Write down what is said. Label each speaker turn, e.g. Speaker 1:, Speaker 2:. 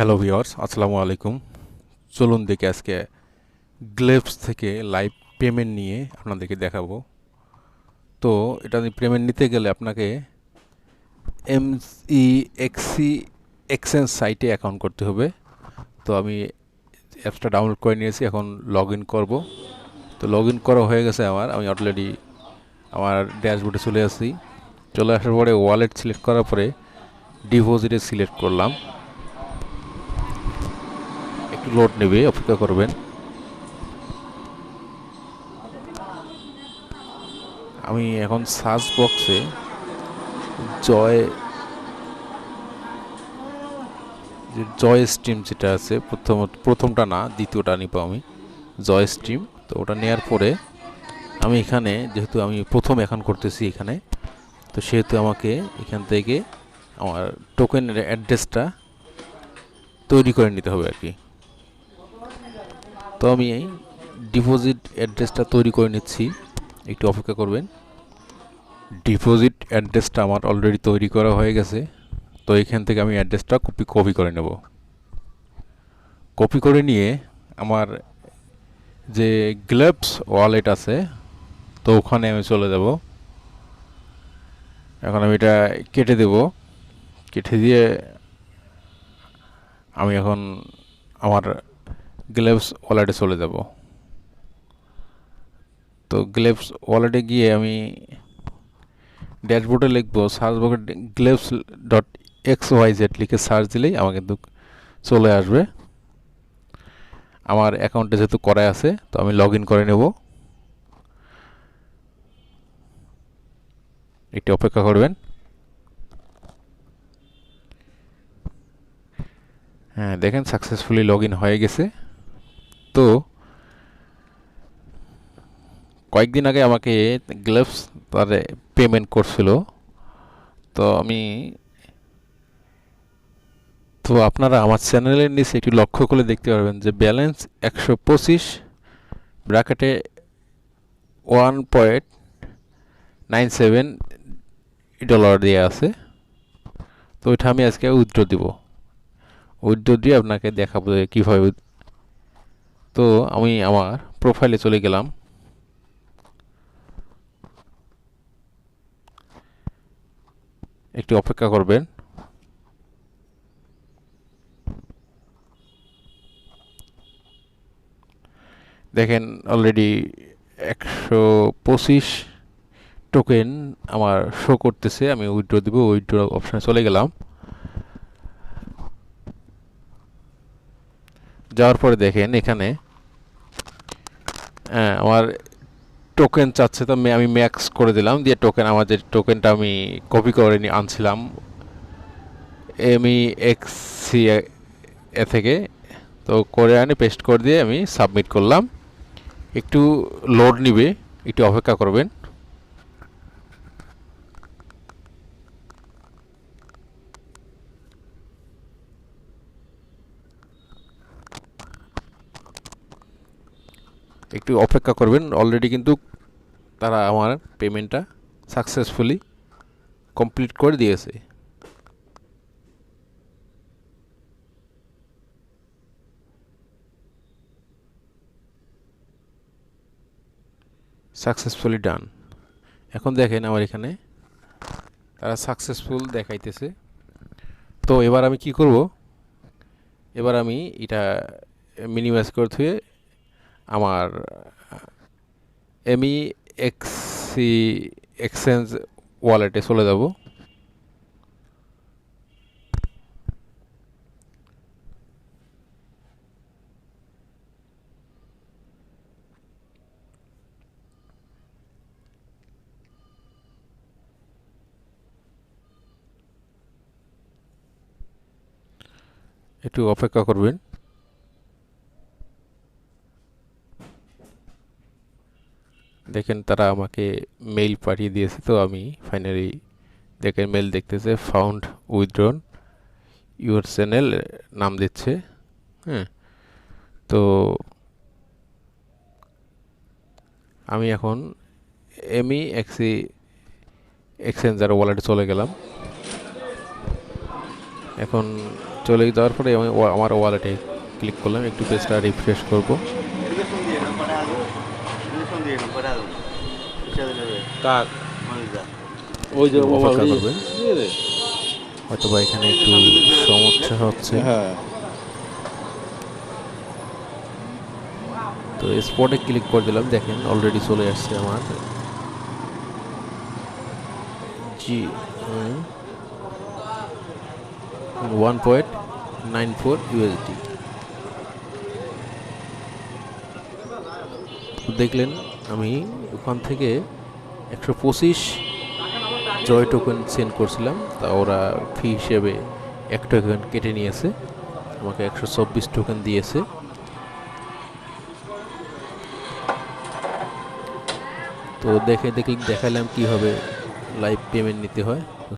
Speaker 1: Hello viewers, আসসালামু আলাইকুম। চলুন দেখে আজকে গ্লেভস থেকে লাইভ পেমেন্ট নিয়ে আপনাদেরকে দেখাবো। তো এটা পেমেন্ট নিতে গেলে আপনাকে এমইএক্সি এক্সচেঞ্জ সাইটে অ্যাকাউন্ট করতে হবে। তো আমি অ্যাপসটা ডাউনলোড করে নিয়েছি, এখন লগ ইন করবো। তো লগ ইন করা হয়ে গেছে আমি অলরেডি আমার ড্যাশবোর্ডে চলে আসছি। চলে আসার পরে ওয়ালেট সিলেক্ট করার পরে ডিপোজিটে সিলেক্ট করলাম। একটু লোড নেবে, অপেক্ষা করবেন। আমি এখন সার্চ বক্সে জয় জয় স্ট্রিম যেটা আছে, প্রথমটা না দ্বিতীয়টা নিব আমি, জয় স্ট্রিম। তো ওটা নেওয়ার পরে আমি এখানে, যেহেতু আমি প্রথম এখন করতেছি এখানে, তো সেহেতু আমাকে এখান থেকে আমার টোকেনের অ্যাড্রেসটা তৈরি করে নিতে হবে আর কি। তো আমি এই ডিপোজিট অ্যাড্রেসটা তৈরি করে নিচ্ছি, একটু অপেক্ষা করবেন। ডিপোজিট অ্যাড্রেসটা আমার অলরেডি তৈরি করা হয়ে গেছে। তো এখান থেকে আমি অ্যাড্রেসটা কপি করে নেব। কপি করে নিয়ে আমার যে গ্লেভস ওয়ালেট আছে, তো ওখানে আমি চলে যাব। এখন আমি এটা কেটে দেব। কেটে দিয়ে আমি এখন আমার গ্লেভস ওয়ালেটে চলে যাব। তো গ্লেভস ওয়ালেটে গিয়ে আমি ড্যাশবোর্ডে লিখব, সার্চ বক্সে গ্লেভস ডট XYZ লিখে সার্চ দিলেই আমাকে কিন্তু চলে আসবে। আমার অ্যাকাউন্টে যেহেতু করা আছে, তো আমি লগ ইন করে নেব। একটু অপেক্ষা করবেন। হ্যাঁ, দেখেন সাকসেসফুলি লগ ইন হয়ে গেছে। তো কয়েকদিন আগে আমাকে গ্লেভস তার পেমেন্ট করছিল। তো আপনারা আমার চ্যানেলের নিচে একটু লক্ষ্য করে দেখতে পারবেন যে ব্যালেন্স 125 ব্র্যাকেটে 1.97 ডলার দেওয়া আছে। তো ওইটা আমি আজকে উইথড্র দিব। উইথড্র দিয়ে আপনাকে দেখাবো যে কীভাবে। তো আমি আমার প্রোফাইলে চলে গেলাম। একটু অপেক্ষা করবেন। দেখেন অলরেডি 125 টোকেন আমার শো করতেছে। আমি উইথড্র দিব, উইথড্র অপশানে চলে গেলাম। যাওয়ার পরে দেখেন এখানে আমার টোকেন চাচ্ছে। তো আমি ম্যাক্স করে দিলাম, দিয়ে টোকেন, আমার যে টোকেনটা আমি কপি করে নিয়ে আনছিলাম এমইএক্সি এ থেকে, তো করে আনি পেস্ট করে দিয়ে আমি সাবমিট করলাম। একটু লোড নিবে, একটু অপেক্ষা করবেন। একটু অপেক্ষা করবেন। অলরেডি কিন্তু তারা আমার পেমেন্টটা সাকসেসফুলি কমপ্লিট করে দিয়েছে। সাকসেসফুলি ডান। এখন দেখেন আমার এখানে তারা সাকসেসফুল দেখাইতেছে। তো এবার আমি কি করব, এবার আমি এটা মিনিমাইজ করে থুয়ে আমার এমইএক্সি এক্সচেঞ্জ ওয়ালেটে চলে যাব। একটু অপেক্ষা করবেন। দেখেন তারা আমাকে মেইল পাঠিয়ে দিয়েছে। তো আমি ফাইনালি দেখেন মেল দেখতেছে, ফাউন্ড উইথড্রন ইউর চ্যানেল নাম দিচ্ছে। হ্যাঁ, তো আমি এখন এমইএক্সি এক্সচেঞ্জার ওয়ালেটে চলে গেলাম। এখন চলে যাওয়ার পরে আমি আমার ওয়ালেটে ক্লিক করলাম, একটু পেজটা রিফ্রেশ করব।
Speaker 2: কাক ওই যে
Speaker 1: একটু
Speaker 2: ও
Speaker 1: অপেক্ষা
Speaker 2: বাবা,
Speaker 1: করবেন,
Speaker 2: ইয়ে রে।
Speaker 1: হয়তো বা এখানে একটু সমস্যা হচ্ছে।
Speaker 2: হ্যাঁ
Speaker 1: তো স্পটে ক্লিক করে দিলাম, দেখেন অলরেডি চলে আসছে আমার জি 1.94 ইউএসডি। দেখলেন আমি ওখান থেকে 125 জয় টোকেন সেন্ড করছিলাম, তা ওরা ফি হিসেবে 1 টোকেন কেটে নিয়েছে, আমাকে 124 টোকেন দিয়েছে। তো দেখাইলাম কীভাবে লাইভ পেমেন্ট নিতে হয়।